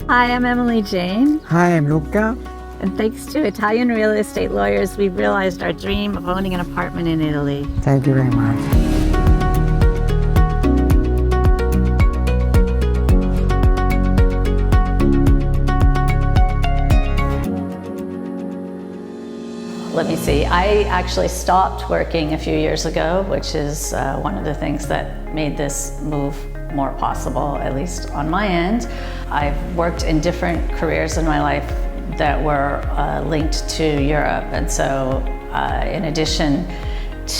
Hi, I'm Emily Jane, Hi, I'm Luca. and thanks to Italian real estate lawyers, we've realized our dream of owning an apartment in Italy. Thank you very much. Let me see, I actually stopped working a few years ago, which is one of the things that made this move more possible, at least on my end. I've worked in different careers in my life that were linked to Europe, and so in addition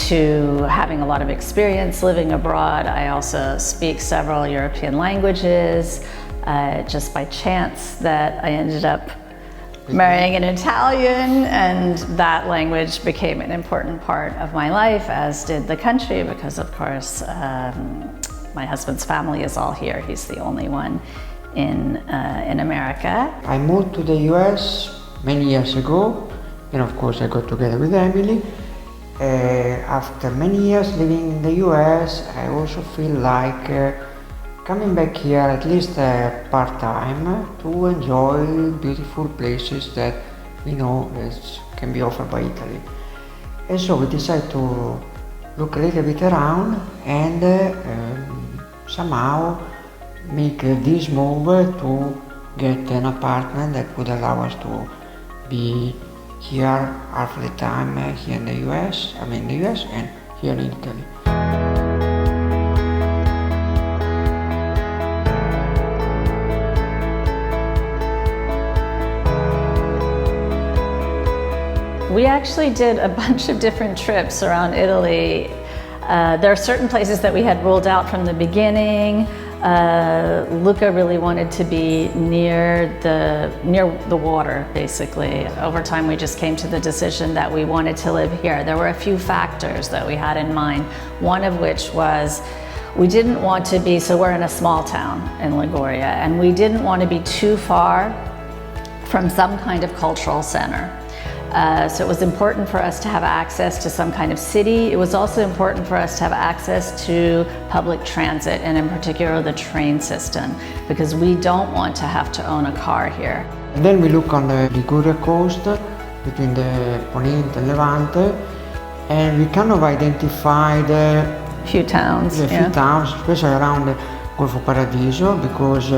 to having a lot of experience living abroad, I also speak several European languages. Just by chance that I ended up marrying an Italian, and that language became an important part of my life, as did the country, because of course my husband's family is all here. He's the only one in America. I moved to the US many years ago, and of course I got together with Emily. After many years living in the US, I also feel like coming back here at least part-time to enjoy beautiful places that we know can be offered by Italy. And so we decided to look a little bit around and somehow make this move to get an apartment that would allow us to be here half the time here in the US, and here in Italy. We actually did a bunch of different trips around Italy. There are certain places that we had ruled out from the beginning. Luca really wanted to be near the water, basically. Over time, we just came to the decision that we wanted to live here. There were a few factors that we had in mind, one of which was we didn't want to be, so we're in a small town in Liguria, and we didn't want to be too far from some kind of cultural center. So it was important for us to have access to some kind of city. It was also important for us to have access to public transit, and in particular the train system, because we don't want to have to own a car here. And then we look on the Liguria coast between the Ponente and Levante, and we kind of identified Few towns, few towns, especially around the Gulf of Paradiso, because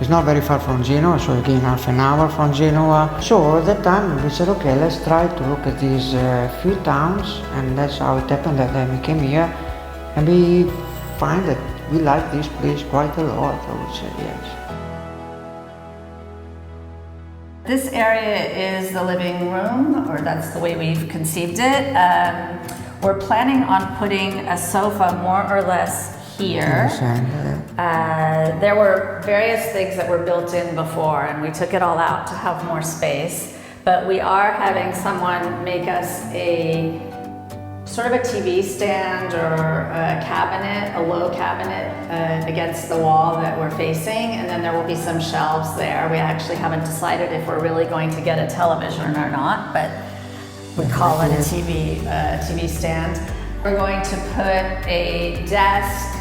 it's not very far from Genoa, so again half an hour from Genoa. So at that time we said, okay, let's try to look at these few towns, and that's how it happened that then we came here, and we find that we like this place quite a lot, I would say, yes. This area is the living room, or that's the way we've conceived it. We're planning on putting a sofa more or less here. There were various things that were built in before, and we took it all out to have more space, but we are having someone make us a sort of a TV stand or a cabinet, a low cabinet against the wall that we're facing, and then there will be some shelves there. We actually haven't decided if we're really going to get a television or not, but we call it a TV stand. We're going to put a desk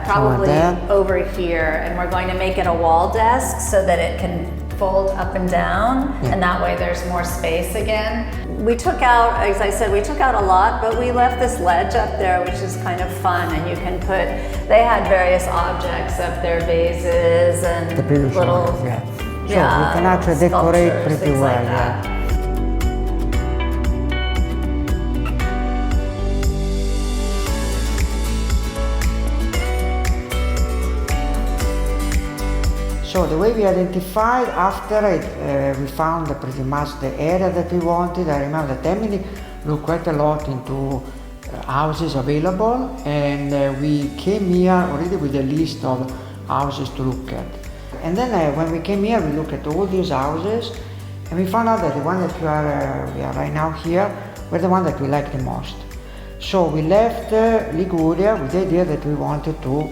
probably over here, and we're going to make it a wall desk so that it can fold up and down, and that way there's more space again. We took out, as I said, we took out a lot, but we left this ledge up there, which is kind of fun, and you can put, they had various objects up there, vases and little, so we can actually decorate pretty well. So the way we identified after we found pretty much the area that we wanted. I remember that Emily looked quite a lot into houses available, and we came here already with a list of houses to look at. And then when we came here, we looked at all these houses, and we found out that the one that we are right now here were the one that we liked the most. So we left Liguria with the idea that we wanted to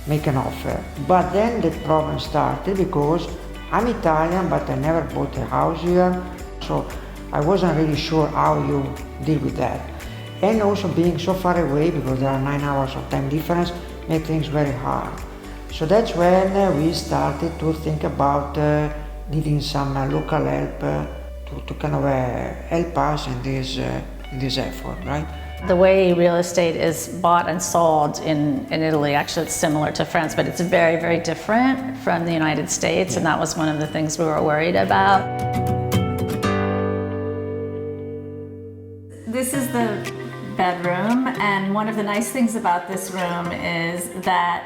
make an offer. But then the problem started, because I'm Italian, but I never bought a house here, so I wasn't really sure how you deal with that. And also being so far away, because there are 9 hours of time difference, made things very hard. So that's when we started to think about needing some local help to kind of help us in this effort, right? The way real estate is bought and sold in Italy, actually it's similar to France, but it's very, very different from the United States, and that was one of the things we were worried about. This is the bedroom, and one of the nice things about this room is that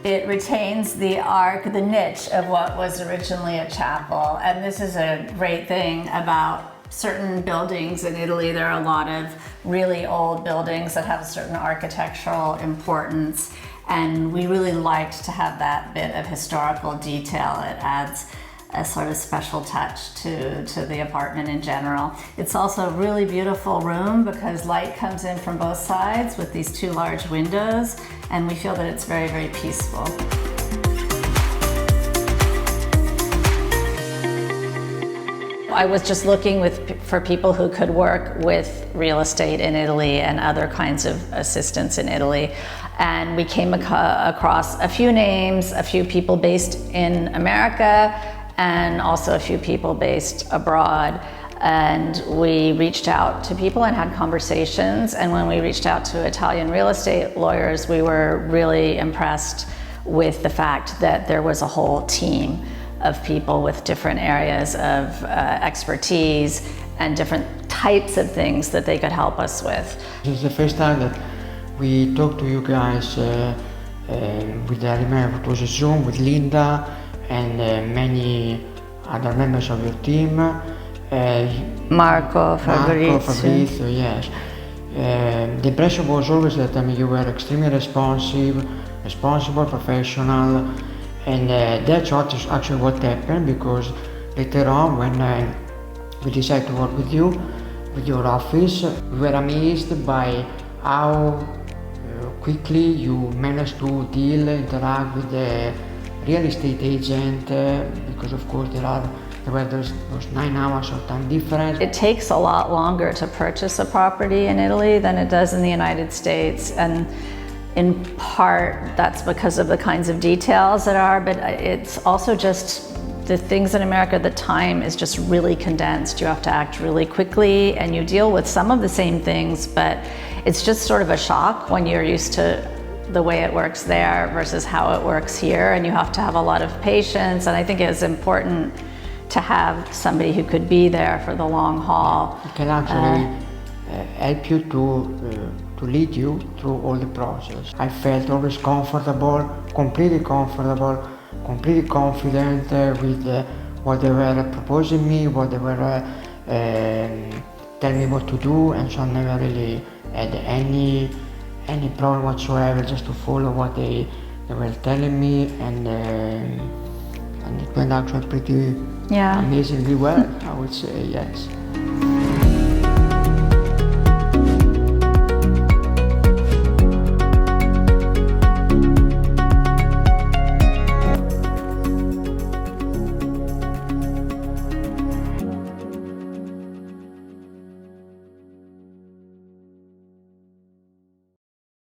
it retains the arc, the niche of what was originally a chapel. And this is a great thing about certain buildings in Italy. There are a lot of really old buildings that have a certain architectural importance, and we really liked to have that bit of historical detail. It adds a sort of special touch to the apartment in general. It's also a really beautiful room because light comes in from both sides with these two large windows, and we feel that it's very, very peaceful. I was just looking for people who could work with real estate in Italy and other kinds of assistance in Italy. And we came across a few names, a few people based in America, and also a few people based abroad. And we reached out to people and had conversations. And when we reached out to Italian real estate lawyers, we were really impressed with the fact that there was a whole team of people with different areas of expertise and different types of things that they could help us with. This is the first time that we talked to you guys with, I remember it was a Zoom with Linda and many other members of your team. Marco, Fabrizio, yes. The impression was always that you were extremely responsible, professional, and that's actually what happened, because later on when we decided to work with you, with your office, we were amazed by how quickly you managed to interact with the real estate agent, because of course there were those 9 hours of time difference. It takes a lot longer to purchase a property in Italy than it does in the United States, and in part that's because of the kinds of details that are, but it's also just the things in America, the time is just really condensed. You have to act really quickly and you deal with some of the same things, but it's just sort of a shock when you're used to the way it works there versus how it works here, and you have to have a lot of patience. And I think it's important to have somebody who could be there for the long haul. It can actually help you to lead you through all the process. I felt always comfortable, completely confident with what they were proposing me, what they were telling me what to do, and so I never really had any problem whatsoever, just to follow what they were telling me, and it went actually pretty amazingly well, I would say, yes.